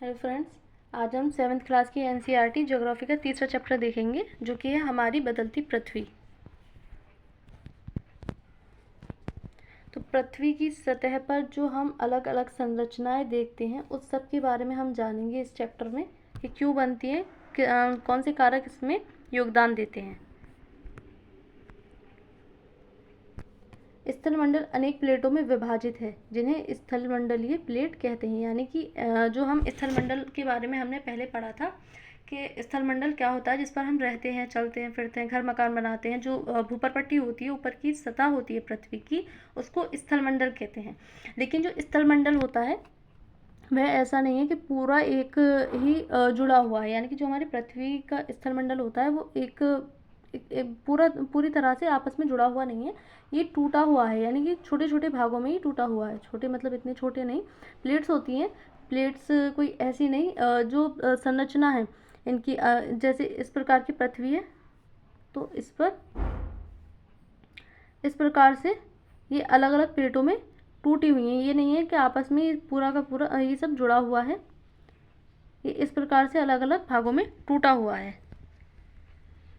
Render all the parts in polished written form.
Hello friends, आज हम 7th class की एनसीईआरटी ज्योग्राफी का तीसरा चैप्टर देखेंगे जो कि है हमारी बदलती पृथ्वी। तो पृथ्वी की सतह पर जो हम अलग अलग संरचनाएं देखते हैं उस सब के बारे में हम जानेंगे इस चैप्टर में कि क्यों बनती है, कौन से कारक इसमें योगदान देते हैं। स्थलमंडल अनेक प्लेटों में विभाजित है जिन्हें स्थलमंडलीय प्लेट कहते हैं। यानी कि जो हम स्थलमंडल के बारे में हमने पहले पढ़ा था कि स्थलमंडल क्या होता है, जिस पर हम रहते हैं, चलते हैं, फिरते हैं, घर मकान बनाते हैं। जो भूपर पट्टी होती है, ऊपर की सतह होती है पृथ्वी की, उसको स्थलमंडल कहते हैं। लेकिन जो स्थलमंडल होता है वह ऐसा नहीं है कि पूरा एक ही जुड़ा हुआ है। यानी कि जो हमारी पृथ्वी का स्थलमंडल होता है वो एक पूरी तरह से आपस में जुड़ा हुआ नहीं है, ये टूटा हुआ है। यानी कि छोटे छोटे भागों में ही टूटा हुआ है। छोटे मतलब इतने छोटे नहीं, प्लेट्स होती हैं। प्लेट्स कोई ऐसी नहीं, जो संरचना है इनकी, जैसे इस प्रकार की पृथ्वी है तो इस प्रकार से ये अलग अलग प्लेटों में टूटी हुई हैं। ये नहीं है कि आपस में पूरा का पूरा ये सब जुड़ा हुआ है, ये इस प्रकार से अलग अलग भागों में टूटा हुआ है।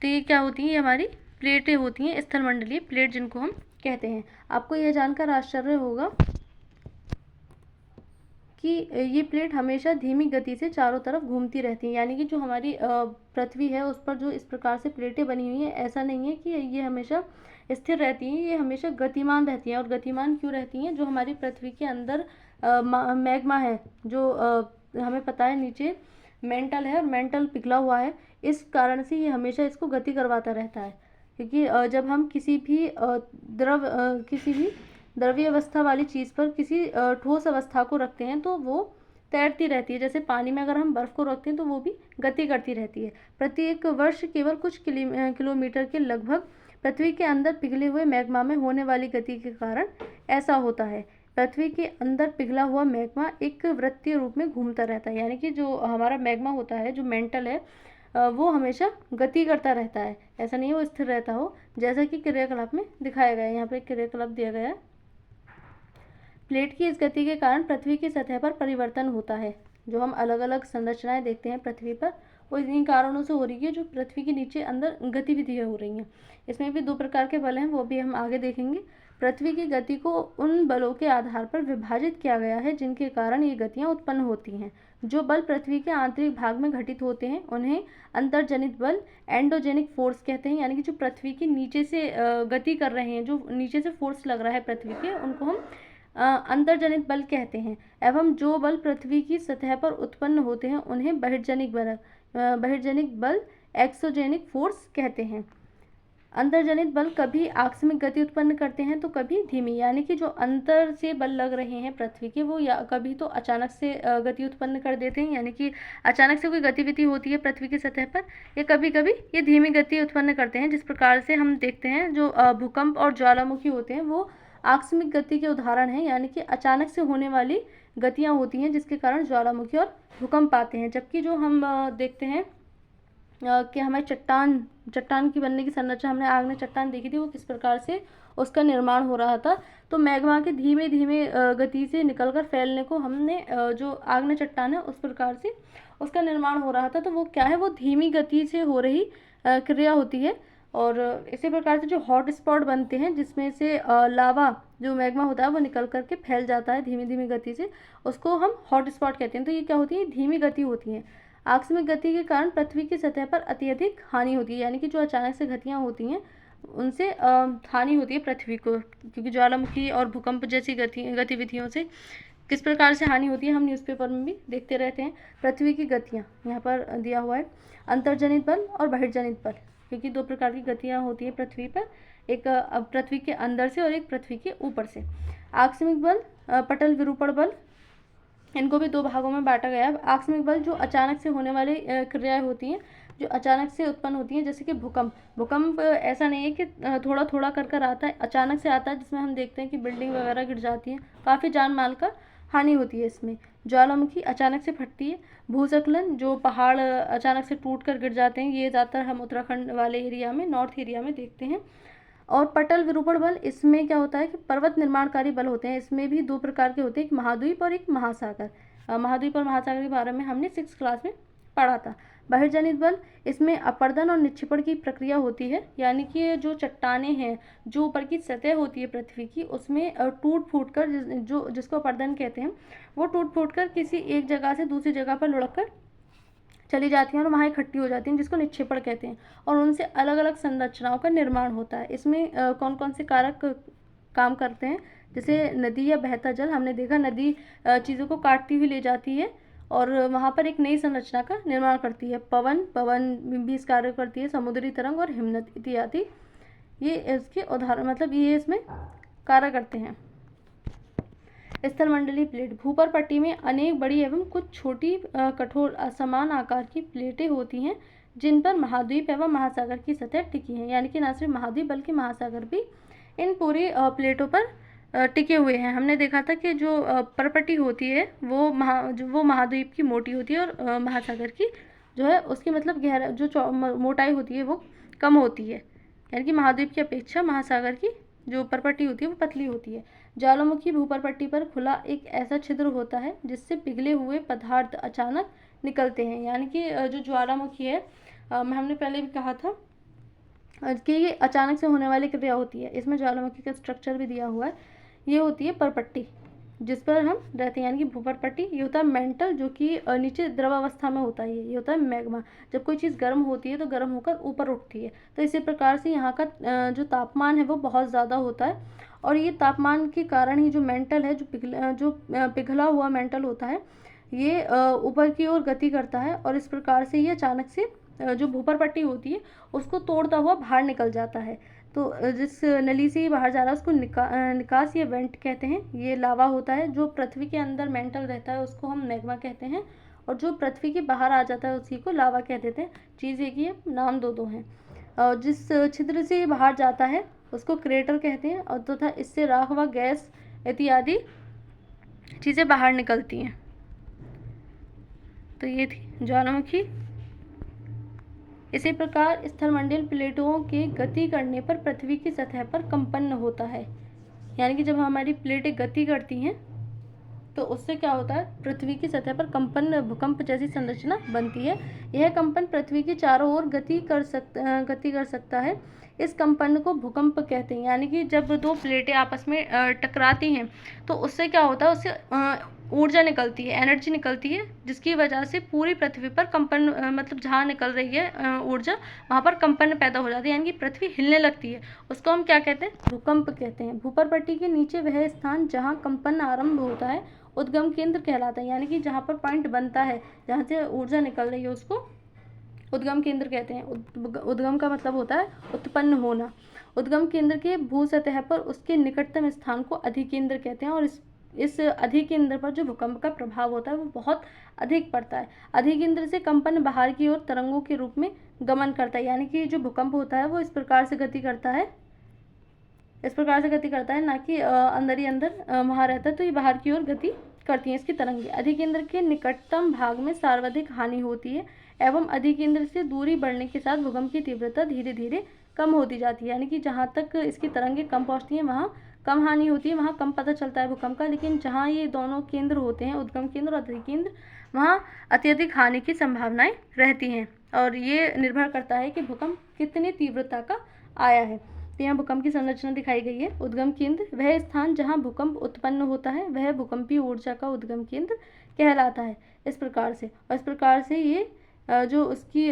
तो ये क्या होती है, ये हमारी प्लेटें होती हैं, स्थलमंडलीय प्लेट जिनको हम कहते हैं। आपको यह जानकर आश्चर्य होगा कि ये प्लेट हमेशा धीमी गति से चारों तरफ घूमती रहती है। यानी कि जो हमारी पृथ्वी है उस पर जो इस प्रकार से प्लेटें बनी हुई हैं, ऐसा नहीं है कि ये हमेशा स्थिर रहती हैं, ये हमेशा गतिमान रहती हैं। और गतिमान क्यों रहती हैं? जो हमारी पृथ्वी के अंदर मैग्मा है, जो हमें पता है नीचे मेंटल है और मेंटल पिघला हुआ है, इस कारण से ये हमेशा इसको गति करवाता रहता है। क्योंकि जब हम किसी भी द्रव्य अवस्था वाली चीज़ पर किसी ठोस अवस्था को रखते हैं तो वो तैरती रहती है। जैसे पानी में अगर हम बर्फ़ को रखते हैं तो वो भी गति करती रहती है। प्रत्येक वर्ष केवल कुछ किलोमीटर के लगभग पृथ्वी के अंदर पिघले हुए मैग्मा में होने वाली गति के कारण ऐसा होता है। पृथ्वी के अंदर पिघला हुआ मैग्मा एक वृत्तीय रूप में घूमता रहता है। यानी कि जो हमारा मैग्मा होता है, जो मेंटल है, वो हमेशा गति करता रहता है। ऐसा नहीं है वो स्थिर रहता हो, जैसा कि क्रियाकलाप में दिखाया गया है। यहाँ पर एक क्रियाकलाप दिया गया है। प्लेट की इस गति के कारण पृथ्वी की सतह पर परिवर्तन होता है। जो हम अलग अलग संरचनाएं देखते हैं पृथ्वी पर, वो इन्हीं कारणों से हो रही है जो पृथ्वी के नीचे अंदर गतिविधियाँ हो रही हैं। इसमें भी दो प्रकार के बल हैं, वो भी हम आगे देखेंगे। पृथ्वी की गति को उन बलों के आधार पर विभाजित किया गया है जिनके कारण ये गतियाँ उत्पन्न होती हैं। जो बल पृथ्वी के आंतरिक भाग में घटित होते हैं उन्हें अंतर्जनित बल, एंडोजेनिक फोर्स कहते हैं। यानी कि जो पृथ्वी के नीचे से गति कर रहे हैं, जो नीचे से फोर्स लग रहा है पृथ्वी के, उनको हम अंतर्जनित बल कहते हैं। एवं जो बल पृथ्वी की सतह पर उत्पन्न होते हैं उन्हें बहिर्जनिक बल एक्सोजेनिक फोर्स कहते हैं। अंतर्जनित बल कभी आकस्मिक गति उत्पन्न करते हैं तो कभी धीमी। यानी कि जो अंतर से बल लग रहे हैं पृथ्वी के, वो या कभी तो अचानक से गति उत्पन्न कर देते हैं। यानी कि अचानक से कोई गतिविधि होती है पृथ्वी की सतह पर, या कभी कभी ये धीमी गति उत्पन्न करते हैं। जिस प्रकार से हम देखते हैं जो भूकंप और ज्वालामुखी होते हैं वो आकस्मिक गति के उदाहरण हैं। यानी कि अचानक से होने वाली गतियाँ होती हैं जिसके कारण ज्वालामुखी और भूकंप आते हैं। जबकि जो हम देखते हैं कि हमारी चट्टान की बनने की संरचना, हमने आग्नेय चट्टान देखी थी, वो किस प्रकार से उसका निर्माण हो रहा था। तो मैग्मा के धीमे धीमे गति से निकलकर फैलने को हमने जो आग्नेय चट्टान है उस प्रकार से उसका निर्माण हो रहा था। तो वो क्या है, वो धीमी गति से हो रही क्रिया होती है। और इसी प्रकार से जो हॉट स्पॉट बनते हैं जिसमें से लावा, जो मैग्मा होता है, वो निकल करके फैल जाता है धीमी धीमी गति से, उसको हम हॉट स्पॉट कहते हैं। तो ये क्या होती है, धीमी गति होती है। आकस्मिक गति के कारण पृथ्वी की सतह पर अत्यधिक हानि होती है। यानी कि जो अचानक से गतियाँ होती हैं उनसे हानि होती है पृथ्वी को, क्योंकि ज्वालामुखी और भूकंप जैसी गतिविधियों से किस प्रकार से हानि होती है हम न्यूज़पेपर में भी देखते रहते हैं। पृथ्वी की गतियाँ यहाँ पर दिया हुआ है, अंतर्जनित बल और बहिर्जनित बल, क्योंकि दो प्रकार की गतियाँ होती है पृथ्वी पर, एक पृथ्वी के अंदर से और एक पृथ्वी के ऊपर से। आकस्मिक बल, पटल विरूपण बल, इनको भी दो भागों में बांटा गया है। आकस्मिक बल जो अचानक से होने वाली क्रियाएं होती हैं, जो अचानक से उत्पन्न होती हैं, जैसे कि भूकंप ऐसा नहीं है कि थोड़ा थोड़ा कर आता है, अचानक से आता है, जिसमें हम देखते हैं कि बिल्डिंग वगैरह गिर जाती है, काफ़ी जान माल का हानि होती है इसमें। ज्वालामुखी अचानक से फटती है। भूस्खलन, जो पहाड़ अचानक से टूट कर गिर जाते हैं, ये ज़्यादातर हम उत्तराखंड वाले एरिया में, नॉर्थ एरिया में देखते हैं। और पटल विरूपण बल, इसमें क्या होता है कि पर्वत निर्माणकारी बल होते हैं। इसमें भी दो प्रकार के होते हैं, एक महाद्वीप और एक महासागर। महाद्वीप और महासागर के बारे में हमने 6th क्लास में पढ़ा था। बहिर्जनित बल, इसमें अपर्दन और निक्षेपण की प्रक्रिया होती है, यानी कि जो चट्टानें हैं, जो ऊपर की सतह होती है पृथ्वी की, उसमें टूट फूट कर जिसको अपर्दन कहते हैं, वो टूट फूट कर किसी एक जगह से दूसरी जगह पर लुढ़क कर चली जाती हैं और वहाँ इकट्ठी हो जाती हैं, जिसको निक्षेपण कहते हैं, और उनसे अलग अलग संरचनाओं का निर्माण होता है। इसमें कौन कौन से कारक काम करते हैं, जैसे नदी या बहता जल। हमने देखा नदी चीज़ों को काटती हुई ले जाती है और वहाँ पर एक नई संरचना का निर्माण करती है। पवन भी इस कार्य करती है। समुद्री तरंग और हिमनद इत्यादि ये इसके उदाहरण, मतलब ये इसमें कार्य करते हैं। स्थलमंडलीय प्लेट, भूपर पट्टी में अनेक बड़ी एवं कुछ छोटी कठोर असमान आकार की प्लेटें होती हैं, जिन पर महाद्वीप एवं महासागर की सतह टिकी है। यानी कि न सिर्फ महाद्वीप बल्कि महासागर भी इन पूरी प्लेटों पर टिके हुए हैं। हमने देखा था कि जो परपट्टी होती है वो महाद्वीप की मोटी होती है और महासागर की जो है उसकी मतलब गहरा जो मोटाई होती है वो कम होती है। यानी कि महाद्वीप की अपेक्षा महासागर की जो परपट्टी होती है वो पतली होती है। ज्वालामुखी भूपरपट्टी पर खुला एक ऐसा छिद्र होता है जिससे पिघले हुए पदार्थ अचानक निकलते हैं। यानी कि जो ज्वालामुखी है, हमने पहले भी कहा था कि ये अचानक से होने वाली क्रिया होती है। इसमें ज्वालामुखी का स्ट्रक्चर भी दिया हुआ है। ये होती है परपट्टी जिस पर हम रहते हैं, यानी कि भूपरपट्टी। ये होता है मेंटल, जो कि नीचे द्रवावस्था में होता है। ये होता है मैग्मा। जब कोई चीज़ गर्म होती है तो गर्म होकर ऊपर उठती है। तो इसी प्रकार से यहाँ का जो तापमान है वो बहुत ज़्यादा होता है, और ये तापमान के कारण ही जो मेंटल है, जो पिघला हुआ मेंटल होता है, ये ऊपर की ओर गति करता है, और इस प्रकार से ये अचानक से जो भूपरपट्टी होती है उसको तोड़ता हुआ बाहर निकल जाता है। तो जिस नली से ये बाहर जा रहा है उसको निकास या वेंट कहते हैं। ये लावा होता है। जो पृथ्वी के अंदर मेंटल रहता है उसको हम मैग्मा कहते हैं, और जो पृथ्वी के बाहर आ जाता है उसी को लावा कह देते हैं। चीज़ एक ही है, नाम दो हैं। जिस छिद्र से ये बाहर जाता है उसको क्रेटर कहते हैं, और तथा इससे राख व गैस इत्यादि चीज़ें बाहर निकलती हैं। तो ये थी ज्वालामुखी। इसी प्रकार स्थलमंडलीय प्लेटों के गति करने पर पृथ्वी की सतह पर कंपन होता है। यानी कि जब हमारी प्लेटें गति करती हैं तो उससे क्या होता है, पृथ्वी की सतह पर कंपन, भूकंप जैसी संरचना बनती है। यह कंपन पृथ्वी के चारों ओर गति कर सकता है। इस कंपन को भूकंप कहते हैं। यानी कि जब दो प्लेटें आपस में टकराती हैं तो उससे क्या होता है, उससे ऊर्जा निकलती है, एनर्जी निकलती है, जिसकी वजह से पूरी पृथ्वी पर कंपन, मतलब जहाँ निकल रही है ऊर्जा, वहाँ पर कंपन पैदा हो जाती है, यानी कि पृथ्वी हिलने लगती है। उसको हम क्या कहते हैं, भूकंप कहते हैं। भूपरपट्टी के नीचे वह स्थान जहाँ कंपन आरंभ होता है उद्गम केंद्र कहलाता है। यानी कि जहाँ पर पॉइंट बनता है, जहाँ से ऊर्जा निकल रही है, उसको उद्गम केंद्र कहते हैं। उद्गम का मतलब होता है उत्पन्न होना। उद्गम केंद्र के भू सतह पर उसके निकटतम स्थान को अधिकेंद्र कहते हैं, और इस अधिकेंद्र पर जो भूकंप का प्रभाव होता है वो बहुत अधिक पड़ता है। अधिकेंद्र से कंपन बाहर की ओर तरंगों के रूप में गमन करता है। यानी कि जो भूकंप होता है वो इस प्रकार से गति करता है, ना कि अंदर ही अंदर वहाँ रहता है। तो ये बाहर की ओर गति करती हैं इसकी तरंगें। अधिकेंद्र के निकटतम भाग में सर्वाधिक हानि होती है एवं अधिकेंद्र से दूरी बढ़ने के साथ भूकंप की तीव्रता धीरे धीरे कम होती जाती है। यानी कि जहाँ तक इसकी तरंगें कम पहुँचती हैं वहाँ कम हानि होती है, वहाँ कम पता चलता है भूकंप का। लेकिन जहाँ ये दोनों केंद्र होते हैं, उद्गम केंद्र और अधिकेंद्र, वहाँ अत्यधिक हानि की संभावनाएं रहती हैं, और ये निर्भर करता है कि भूकंप कितनी तीव्रता का आया है। तो यहाँ भूकंप की संरचना दिखाई गई है। उद्गम केंद्र, वह स्थान जहाँ भूकंप उत्पन्न होता है, वह भूकंपीय ऊर्जा का उद्गम केंद्र कहलाता है। इस प्रकार से ये जो उसकी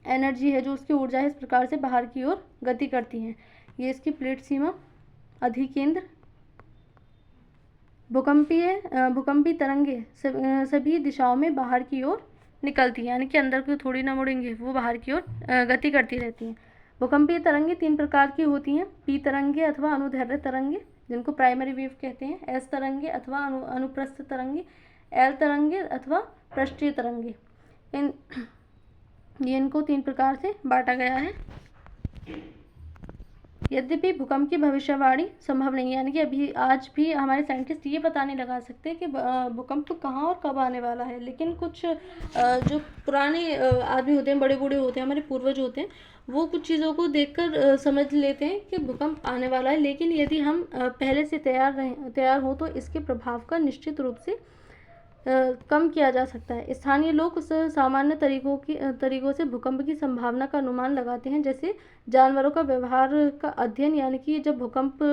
एनर्जी है, जो उसकी ऊर्जा है, इस प्रकार से बाहर की ओर गति करती हैं। ये इसकी प्लेट सीमा, अधिकेंद्र। भूकंपी तरंगे सभी दिशाओं में बाहर की ओर निकलती हैं, यानी कि अंदर को थोड़ी ना मुड़ेंगे, वो बाहर की ओर गति करती रहती हैं। भूकंपीय तरंगे 3 प्रकार की होती हैं। पी तरंगे अथवा अनुदैर्ध्य तरंगे, जिनको प्राइमरी वेव कहते हैं। एस तरंगे अथवा अनुप्रस्थ तरंगे। एल तरंगे अथवा पृष्ठीय तरंगे। इनको 3 प्रकार से बांटा गया है। यद्यपि भूकंप की भविष्यवाणी संभव नहीं है, यानी कि अभी आज भी हमारे साइंटिस्ट ये पता नहीं लगा सकते कि भूकंप कहाँ और कब आने वाला है। लेकिन कुछ जो पुराने आदमी होते हैं, बड़े बूढ़े होते हैं, हमारे पूर्वज होते हैं, वो कुछ चीज़ों को देखकर समझ लेते हैं कि भूकंप आने वाला है। लेकिन यदि हम पहले से तैयार हों तो इसके प्रभाव का निश्चित रूप से कम किया जा सकता है। स्थानीय लोग उस सामान्य तरीकों से भूकंप की संभावना का अनुमान लगाते हैं, जैसे जानवरों का व्यवहार का अध्ययन, यानी कि जब भूकंप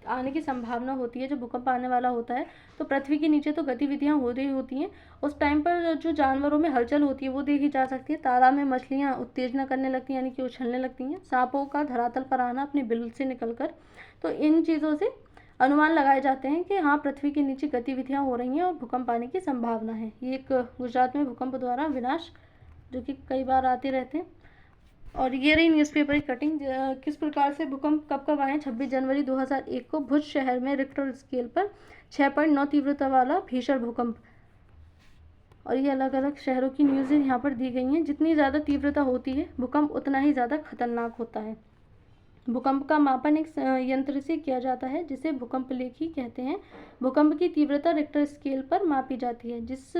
आने की संभावना होती है, जब भूकंप आने वाला होता है तो पृथ्वी के नीचे तो गतिविधियां हो रही होती हैं, उस टाइम पर जो जानवरों में हलचल होती है वो देखी जा सकती है। तालाब में मछलियां उत्तेजना करने लगती हैं, यानी कि उछलने लगती हैं। सांपों का धरातल पर आना अपने बिल से निकलकर, तो इन चीज़ों से अनुमान लगाए जाते हैं कि हाँ, पृथ्वी के नीचे गतिविधियां हो रही हैं और भूकंप आने की संभावना है। ये एक गुजरात में भूकंप द्वारा विनाश, जो कि कई बार आते रहते हैं। और ये रही न्यूज़पेपर की कटिंग, किस प्रकार से भूकंप कब कब आए। 26 जनवरी 2001 को भुज शहर में रिक्टर स्केल पर 6.9 तीव्रता वाला भीषण भूकंप। और ये अलग अलग शहरों की न्यूज़ें यहाँ पर दी गई हैं। जितनी ज़्यादा तीव्रता होती है भूकंप, उतना ही ज़्यादा खतरनाक होता है। भूकंप का मापन एक यंत्र से किया जाता है, जिसे भूकंप लेखी कहते हैं। भूकंप की तीव्रता रिक्टर स्केल पर मापी जाती है। जिस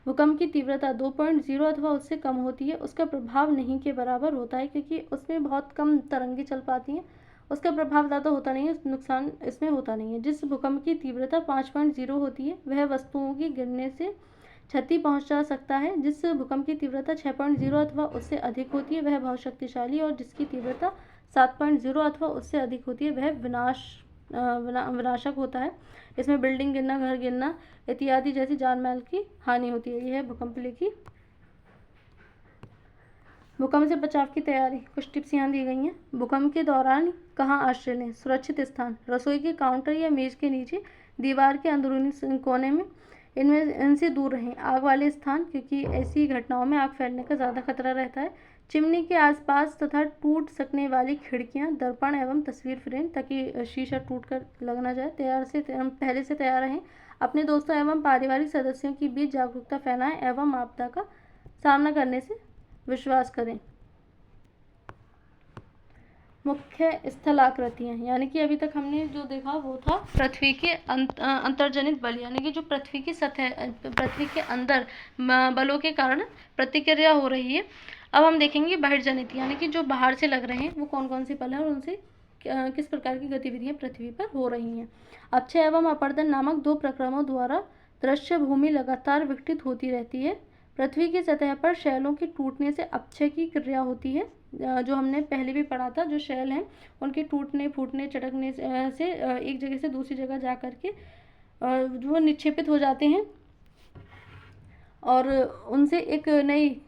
भूकंप की तीव्रता 2.0 अथवा उससे कम होती है, उसका प्रभाव नहीं के बराबर होता है, क्योंकि उसमें बहुत कम तरंगें चल पाती हैं, उसका प्रभाव ज़्यादा होता नहीं है, नुकसान इसमें होता नहीं है। जिस भूकंप की तीव्रता 5.0 होती है, वह वस्तुओं की गिरने से क्षति पहुंचा सकता है। जिस भूकंप की तीव्रता 6.0 अथवा उससे अधिक होती है, वह बहुत शक्तिशाली, और जिसकी तीव्रता 7.0 अथवा उससे अधिक होती है, वह विनाशक होता है। इसमें बिल्डिंग गिरना, घर गिरना इत्यादि जैसी जानमाल की हानि होती है। यह है भूकंप लेखी। भूकंप से बचाव की तैयारी, कुछ टिप्स यहाँ दी गई हैं। भूकंप के दौरान कहाँ आश्रय लें। सुरक्षित स्थान, रसोई के काउंटर या मेज के नीचे, दीवार के अंदरूनी कोने में, इनसे दूर रहें। आग वाले स्थान, क्योंकि ऐसी घटनाओं में आग फैलने का ज़्यादा खतरा रहता है। चिमनी के आसपास तथा टूट सकने वाली खिड़कियां, दर्पण एवं तस्वीर फ्रेम, ताकि शीशा टूट कर लग ना जाए, पहले से तैयार रहें। अपने दोस्तों एवं पारिवारिक सदस्यों के बीच जागरूकता फैलाएं एवं आपदा का सामना करने से विश्वास करें। मुख्य स्थलाकृतियाँ, यानी कि अभी तक हमने जो देखा वो था पृथ्वी के अंतर्जनित बल, यानी कि जो पृथ्वी की सतह, पृथ्वी के अंदर बलों के कारण प्रतिक्रिया हो रही है। अब हम देखेंगे बहिर्जनित, यानी कि जो बाहर से लग रहे हैं वो कौन कौन से बल हैं और उनसे किस प्रकार की गतिविधियां पृथ्वी पर हो रही हैं। अपक्षय एवं अपर्दन नामक दो प्रक्रमों द्वारा दृश्य भूमि लगातार विकसित होती रहती है। पृथ्वी की सतह पर शैलों के टूटने से अपक्षय की क्रिया होती है, जो हमने पहले भी पढ़ा था। जो शैल हैं उनके टूटने, फूटने, चटकने से एक जगह से दूसरी जगह जा करके वो निक्षेपित हो जाते हैं और उनसे एक नई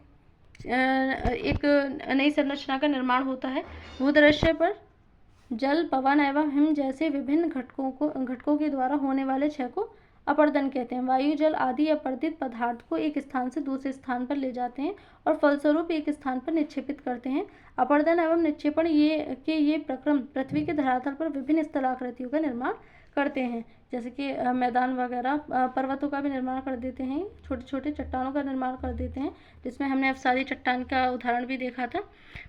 संरचना का निर्माण होता है। भूदृश्य पर जल, पवन एवं हिम जैसे विभिन्न घटकों के द्वारा होने वाले क्षय को अपर्दन कहते हैं। वायु, जल आदि अपरदित पदार्थ को एक स्थान से दूसरे स्थान पर ले जाते हैं और फलस्वरूप एक स्थान पर निक्षेपित करते हैं। अपर्दन एवं निक्षेपण ये प्रक्रम पृथ्वी के धरातल पर विभिन्न स्थलाकृतियों का निर्माण करते हैं, जैसे कि मैदान वगैरह, पर्वतों का भी निर्माण कर देते हैं, छोटे छोटे चट्टानों का निर्माण कर देते हैं, जिसमें हमने अफसारी चट्टान का उदाहरण भी देखा था।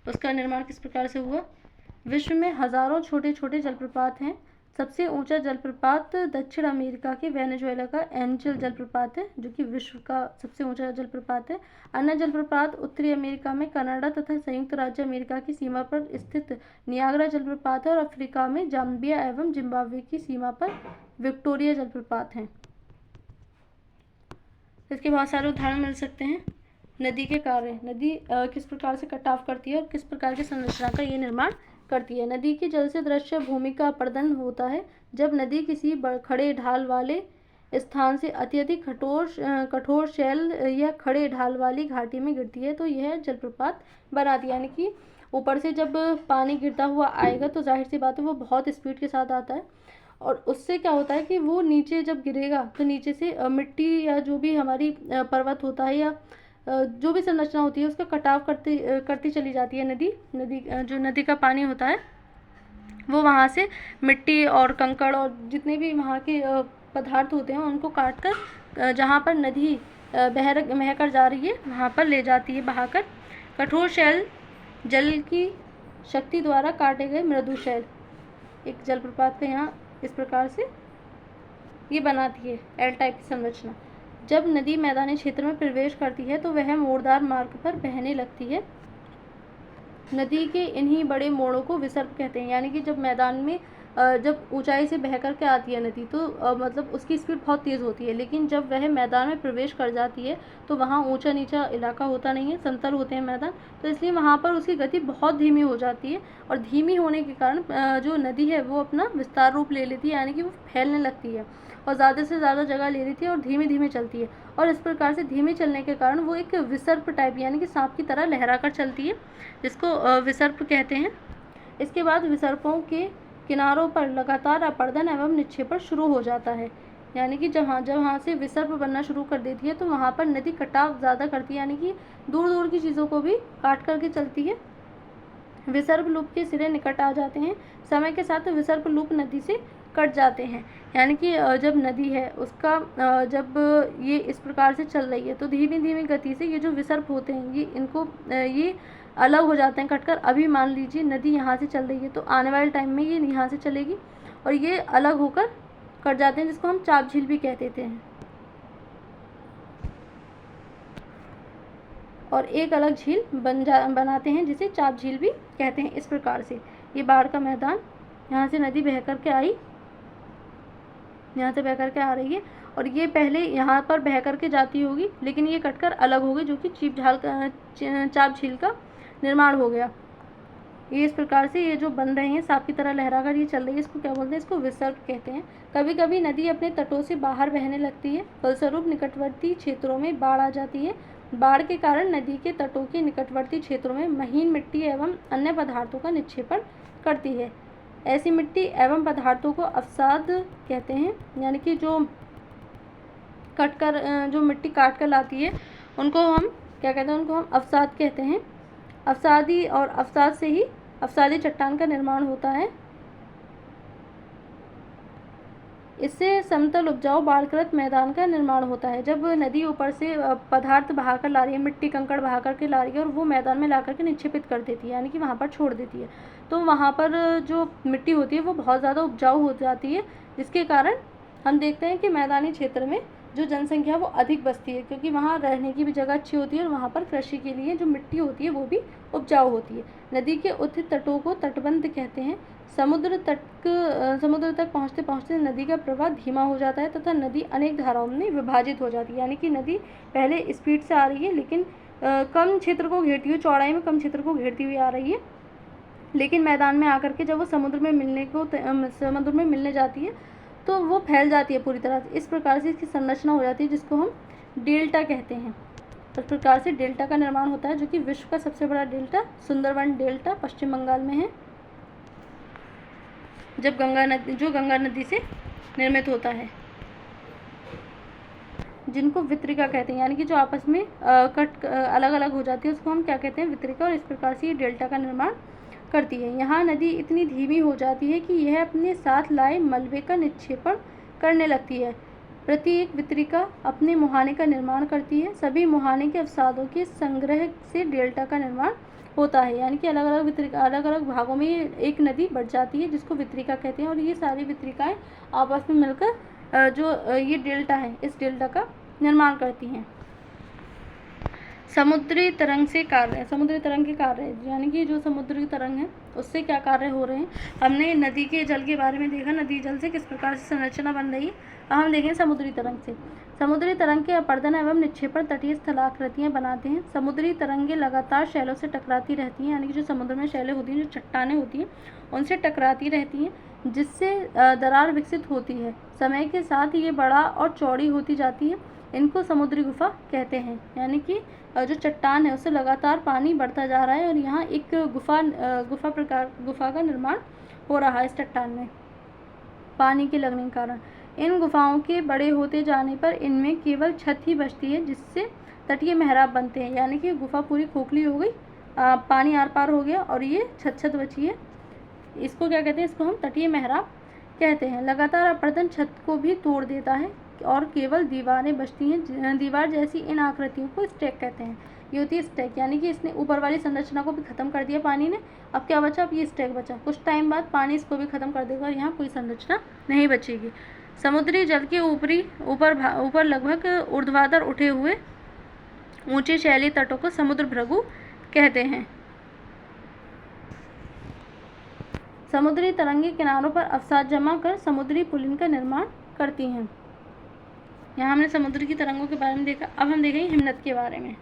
उसका निर्माण किस प्रकार से हुआ। विश्व में हजारों छोटे छोटे जलप्रपात हैं। सबसे ऊंचा जलप्रपात दक्षिण अमेरिका के वेनेजुएला का एंजल जलप्रपात है, जो कि विश्व का सबसे ऊंचा जलप्रपात है। अन्य जलप्रपात उत्तरी अमेरिका में कनाडा तथा संयुक्त राज्य अमेरिका की सीमा पर स्थित नियाग्रा जलप्रपात है और अफ्रीका में जाम्बिया एवं जिम्बाब्वे की सीमा पर विक्टोरिया जलप्रपात हैं। इसके बहुत सारे उदाहरण मिल सकते हैं। नदी के कार्य, नदी किस प्रकार से कटाव करती है और किस प्रकार की संरचना का ये निर्माण करती है। नदी के जल से दृश्य भूमि का अपर्दन होता है। जब नदी किसी खड़े ढाल वाले स्थान से अत्यधिक कठोर शैल या खड़े ढाल वाली घाटी में गिरती है तो यह जलप्रपात बनाती है। यानी कि ऊपर से जब पानी गिरता हुआ आएगा तो जाहिर सी बात है वो बहुत स्पीड के साथ आता है और उससे क्या होता है कि वो नीचे जब गिरेगा तो नीचे से मिट्टी या जो भी हमारी पर्वत होता है या जो भी संरचना होती है उसका कटाव करती चली जाती है। जो नदी का पानी होता है वो वहाँ से मिट्टी और कंकड़ और जितने भी वहाँ के पदार्थ होते हैं उनको काट कर जहाँ पर नदी बहकर जा रही है वहाँ पर ले जाती है बहाकर। कठोर शैल जल की शक्ति द्वारा काटे गए मृदु शैल एक जलप्रपात का यहाँ इस प्रकार से ये बनाती है एल टाइप की संरचना। जब नदी मैदानी क्षेत्र में प्रवेश करती है तो वह मोड़दार मार्ग पर बहने लगती है। नदी के इन्हीं बड़े मोड़ों को विसर्ग कहते हैं। यानी कि जब मैदान में जब ऊंचाई से बह कर के आती है नदी तो मतलब उसकी स्पीड बहुत तेज़ होती है, लेकिन जब वह मैदान में प्रवेश कर जाती है तो वहाँ ऊंचा नीचा इलाका होता नहीं है, समतल होते हैं मैदान, तो इसलिए वहाँ पर उसकी गति बहुत धीमी हो जाती है। और धीमी होने के कारण जो नदी है वो अपना विस्तार रूप ले लेती है, यानी कि वो फैलने लगती है और ज़्यादा से ज़्यादा जगह ले लेती है और धीमे धीमे चलती है। और इस प्रकार से धीमे चलने के कारण वो एक विसर्प टाइप यानी कि सांप की तरह लहरा कर चलती है, जिसको विसर्प कहते हैं। इसके बाद विसर्पों के किनारों पर लगातार अपर्दन एवं निक्षेपण शुरू हो जाता है, यानी कि जब वहाँ से विसर्प बनना शुरू कर देती है तो वहाँ पर नदी कटाव ज़्यादा करती है, यानी कि दूर दूर की चीज़ों को भी काट करके चलती है। विसर्प लूप के सिरे निकट आ जाते हैं, समय के साथ विसर्प लूप नदी से कट जाते हैं, यानी कि जब नदी है उसका जब ये इस प्रकार से चल रही है तो धीमी धीमी गति से ये जो विसर्प होते हैं ये अलग हो जाते हैं कटकर। अभी मान लीजिए नदी यहाँ से चल रही है तो आने वाले टाइम में ये यहाँ से चलेगी और ये अलग होकर कट जाते हैं, जिसको हम चाप झील भी कह देते हैं, और एक अलग झील बनाते हैं जिसे चाप झील भी कहते हैं। इस प्रकार से ये बाढ़ का मैदान, यहाँ से नदी बह कर के आई, यहाँ से बह कर के आ रही है और ये पहले यहाँ पर बह कर के जाती होगी, लेकिन ये कटकर अलग हो गई, जो कि चाप झील का निर्माण हो गया। ये इस प्रकार से ये जो बन रहे हैं सांप की तरह लहरा कर ये चल रही है, इसको क्या बोलते हैं, इसको विसर्प कहते हैं। कभी कभी नदी अपने तटों से बाहर बहने लगती है, फलस्वरूप निकटवर्ती क्षेत्रों में बाढ़ आ जाती है। बाढ़ के कारण नदी के तटों के निकटवर्ती क्षेत्रों में महीन मिट्टी एवं अन्य पदार्थों का निक्षेपण करती है। ऐसी मिट्टी एवं पदार्थों को अवसाद कहते हैं, यानी कि जो मिट्टी काट कर लाती है उनको हम क्या कहते हैं, उनको हम अवसाद कहते हैं। अवसादी और अवसाद से ही अवसादी चट्टान का निर्माण होता है। इससे समतल उपजाऊ बाढ़ग्रस्त मैदान का निर्माण होता है। जब नदी ऊपर से पदार्थ बहाकर ला रही है, मिट्टी कंकड़ बहा करके ला रही है और वो मैदान में ला करके निक्षेपित कर देती है, यानी कि वहाँ पर छोड़ देती है, तो वहाँ पर जो मिट्टी होती है वो बहुत ज़्यादा उपजाऊ हो जाती है, जिसके कारण हम देखते हैं कि मैदानी क्षेत्र में जो जनसंख्या वो अधिक बसती है, क्योंकि वहाँ रहने की भी जगह अच्छी होती है और वहाँ पर कृषि के लिए जो मिट्टी होती है वो भी उपजाऊ होती है। नदी के उत्थित तटों को तटबंध कहते हैं। समुद्र तक पहुँचते पहुँचते नदी का प्रवाह धीमा हो जाता है तथा नदी अनेक धाराओं में विभाजित हो जाती है, यानी कि नदी पहले स्पीड से आ रही है लेकिन कम क्षेत्र को घेरती हुई, चौड़ाई में कम क्षेत्र को घेरती हुई आ रही है, लेकिन मैदान में आकर के जब वो समुद्र में मिलने जाती है तो वो फैल जाती है पूरी तरह से। इस प्रकार से इसकी संरचना हो जाती है, जिसको हम डेल्टा कहते हैं। इस प्रकार से डेल्टा का निर्माण होता है, जो कि विश्व का सबसे बड़ा डेल्टा सुंदरवन डेल्टा पश्चिम बंगाल में है, जो गंगा नदी से निर्मित होता है, जिनको वितरिका कहते हैं, यानी कि जो आपस में अलग अलग हो जाती है उसको हम क्या कहते हैं, वितरिका। और इस प्रकार से ये डेल्टा का निर्माण करती है। यहाँ नदी इतनी धीमी हो जाती है कि यह अपने साथ लाए मलबे का निक्षेपण करने लगती है। प्रत्येक वितरिका अपने मुहाने का निर्माण करती है। सभी मुहाने के अवसादों के संग्रह से डेल्टा का निर्माण होता है, यानी कि अलग अलग भागों में एक नदी बढ़ जाती है, जिसको वितरिका कहते हैं। और ये सारी वितरिकाएं आपस में मिलकर जो ये डेल्टा है, इस डेल्टा का निर्माण करती हैं। समुद्री तरंग के कार्य, यानी कि जो समुद्री तरंग है उससे क्या कार्य हो रहे हैं। हमने नदी के जल के बारे में देखा, नदी जल से किस प्रकार से संरचना बन रही है। अब हम देखें समुद्री तरंग से। समुद्री तरंग के अपर्दन एवं निक्षेपण तटीय स्थलाकृतियाँ बनाते हैं। समुद्री तरंगें लगातार शैलों से टकराती रहती हैं, यानी कि जो समुद्र में शैलें होती हैं, जो चट्टानें होती हैं, उनसे टकराती रहती हैं, जिससे दरार विकसित होती है। समय के साथ ये बड़ा और चौड़ी होती जाती है। इनको समुद्री गुफा कहते हैं, यानी कि जो चट्टान है उससे लगातार पानी बढ़ता जा रहा है और यहाँ एक गुफा का निर्माण हो रहा है इस चट्टान में पानी के लगने के कारण। इन गुफाओं के बड़े होते जाने पर इनमें केवल छत ही बचती है, जिससे तटीय मेहराब बनते हैं, यानी कि गुफा पूरी खोखली हो गई, पानी आर पार हो गया और ये छत बची है। इसको क्या कहते हैं, इसको हम तटीय मेहराब कहते हैं। लगातार अपर्दन छत को भी तोड़ देता है और केवल दीवारें बचती हैं। दीवार जैसी इन आकृतियों को स्टैक कहते हैं। ये होती है स्टैक, यानी कि इसने ऊपर वाली संरचना को भी खत्म कर दिया पानी ने। अब क्या बचा, अब ये स्टैक बचा। कुछ टाइम बाद पानी इसको भी खत्म कर देगा और यहाँ कोई संरचना नहीं बचेगी। समुद्री जल के ऊपर लगभग ऊर्ध्वाधर उठे हुए ऊंचे शैली तटों को समुद्र भृगु कहते हैं। समुद्री तरंगे किनारों पर अवसाद जमा कर समुद्री पुलिन का निर्माण करती हैं। यहाँ हमने समुद्र की तरंगों के बारे में देखा। अब हम देखेंगे हिमनद के बारे में।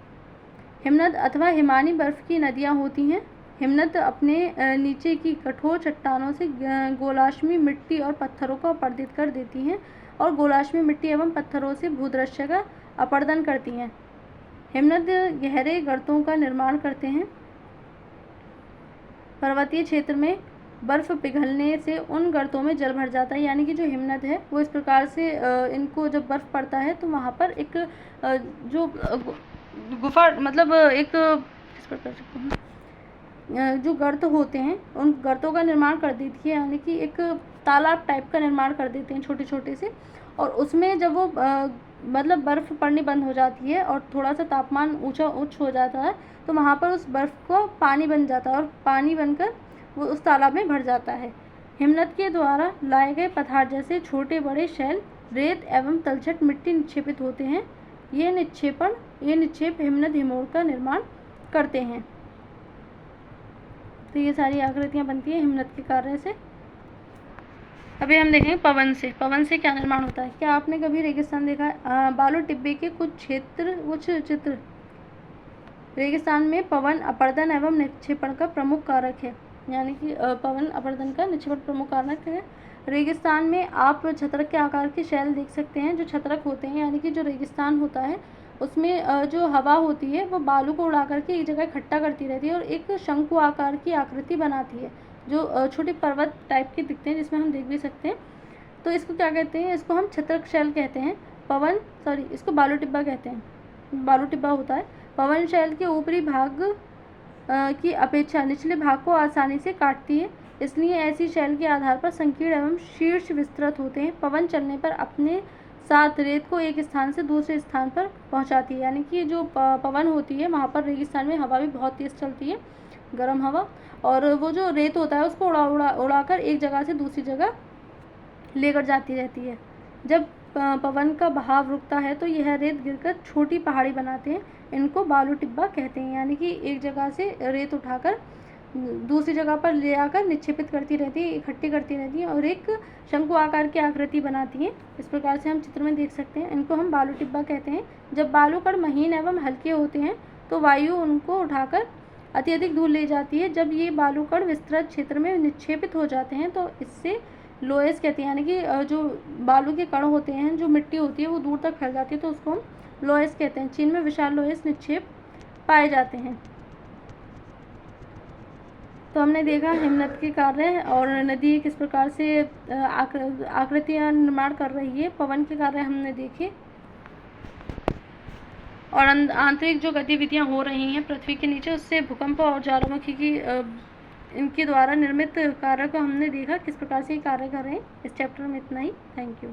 हिमनद अथवा हिमानी बर्फ की नदियाँ होती हैं। हिमनद अपने नीचे की कठोर चट्टानों से गोलाश्मी मिट्टी और पत्थरों को अपरदित कर देती हैं और गोलाश्मी मिट्टी एवं पत्थरों से भूदृश्य का अपरदन करती हैं। हिमनद गहरे गर्तों का निर्माण करते हैं। पर्वतीय क्षेत्र में बर्फ़ पिघलने से उन गर्तों में जल भर जाता है, यानी कि जो हिमनद है वो इस प्रकार से इनको जब बर्फ़ पड़ता है तो वहाँ पर एक जो गुफा मतलब एक किस प्रकार से जो गर्त होते हैं उन गर्तों का निर्माण कर देती है, यानी कि एक तालाब टाइप का निर्माण कर देते हैं छोटे छोटे से। और उसमें जब वो मतलब बर्फ़ पड़नी बंद हो जाती है और थोड़ा सा तापमान उच्च हो जाता है तो वहाँ पर उस बर्फ़ को पानी बन जाता है और पानी बनकर वो उस तालाब में भर जाता है। हिमनद के द्वारा लाए गए पदार्थ जैसे छोटे बड़े शैल, रेत एवं तलछट मिट्टी निक्षेपित होते हैं। ये निक्षेप हिमनद हिमोर का निर्माण करते हैं। तो ये सारी आकृतियाँ बनती हैं हिमनद के कार्य से। अभी हम देखेंगे पवन से। पवन से क्या निर्माण होता है। क्या आपने कभी रेगिस्तान देखा है? बालू टिब्बे के कुछ चित्र रेगिस्तान में पवन अपर्दन एवं निक्षेपण का प्रमुख कारक है, यानी कि पवन अपर्दन का निक्षेपण प्रमुख कारक है। रेगिस्तान में आप छत्रक के आकार के शैल देख सकते हैं। जो छत्रक होते हैं, यानी कि जो रेगिस्तान होता है उसमें जो हवा होती है वो बालू को उड़ा करके एक जगह इकट्ठा करती रहती है और एक शंकु आकार की आकृति बनाती है, जो छोटे पर्वत टाइप के दिखते हैं, जिसमें हम देख भी सकते हैं। तो इसको क्या कहते हैं? इसको हम छत्रक शैल कहते हैं। इसको बालू टिब्बा कहते हैं। बालू टिब्बा होता है। पवन शैल के ऊपरी भाग की अपेक्षा निचले भाग को आसानी से काटती है, इसलिए ऐसी शैल के आधार पर संकीर्ण एवं शीर्ष विस्तृत होते हैं। पवन चलने पर अपने साथ रेत को एक स्थान से दूसरे स्थान पर पहुंचाती है, यानी कि जो पवन होती है वहाँ पर रेगिस्तान में हवा भी बहुत तेज़ चलती है, गर्म हवा, और वो जो रेत होता है उसको उड़ाकर एक जगह से दूसरी जगह लेकर जाती रहती है। जब पवन का बहाव रुकता है तो यह रेत गिरकर छोटी पहाड़ी बनाते हैं। इनको बालू टिब्बा कहते हैं, यानी कि एक जगह से रेत उठाकर दूसरी जगह पर ले आकर निक्षेपित करती रहती है, इकट्ठी करती रहती है और एक शंकु आकार की आकृति बनाती हैं। इस प्रकार से हम चित्र में देख सकते हैं। इनको हम बालू टिब्बा कहते हैं। जब बालू कण महीन एवं हल्के होते हैं तो वायु उनको उठाकर अत्यधिक दूर ले जाती है। जब ये बालू कण विस्तृत क्षेत्र में निक्षेपित हो जाते हैं तो इससे लोएस कहते हैं, यानी कि जो बालू के कण होते हैं, जो मिट्टी होती है वो दूर तक फैल जाती है, तो उसको हम लोएस कहते हैं। चीन में विशाल लोएस निक्षेप पाए जाते हैं। तो हमने देखा हिमनद के कार्य और नदी किस प्रकार से आकृतियाँ निर्माण कर रही है। पवन के कार्य हमने देखे और आंतरिक जो गतिविधियाँ हो रही हैं पृथ्वी के नीचे, उससे भूकंप और ज्वालामुखी की इनके द्वारा निर्मित कार्य को हमने देखा किस प्रकार से ये कार्य कर रहे हैं। इस चैप्टर में इतना ही। Thank you.